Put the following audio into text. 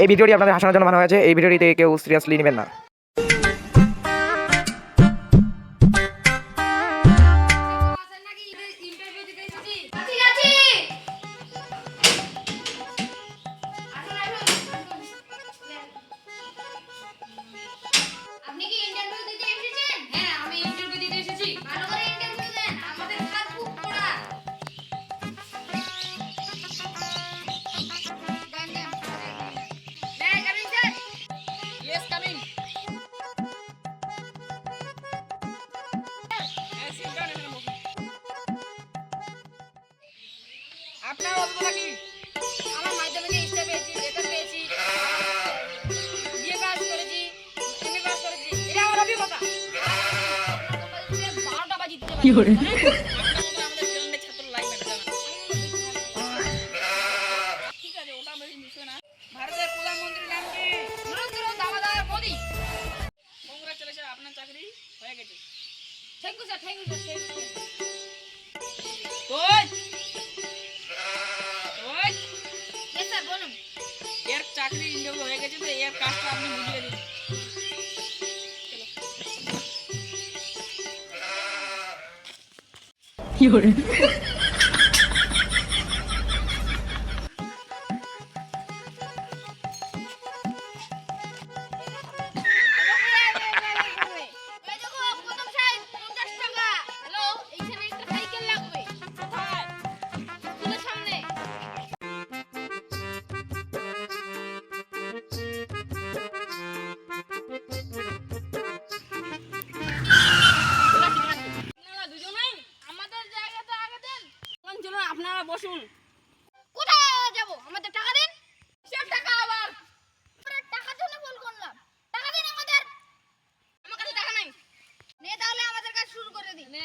এই ভিডিওটি আপনাদের হাসানোর জন্য বানানো হয়েছে, এই ভিডিওটিতে কেউ সিরিয়াসলি নেবেন না। আপনার অভিজ্ঞতা কি? আমার মাধ্যমিকে স্টার পেয়েছি, লেটার পেয়েছি, বিএ পাস করেছি, এমএ পাস করেছি, এটা আমার অভিজ্ঞতা। 12টা বাজি দিতে পারি। কি করে? আমাদের চ্যানেলের ছাত্র লাইভ আছে। ঠিক আছে, ওটা বেশি বিষয় না। ভারতের প্রধানমন্ত্রীর নাম কি? নরেন্দ্র দামোদর মোদি। কংগ্রাচুলেশন, আপনার চাকরি হয়ে গেছে। Thank you sir, thank you sir, thank you. এর চাকরি ইন্টারভিউ হয়ে গেছে, তো এর কাজটা আপনি বুঝিয়ে দিন। কি করে? আপনারা বসুন। কোথায় যাব? আমাদের টাকা দিন। সব টাকা আবার আমরা টাকার জন্য ফোন করলাম। টাকা দিন আমাদের। আমার কাছে টাকা নাই। নে তাহলে আমাদের কাজ শুরু করে দিন। নে।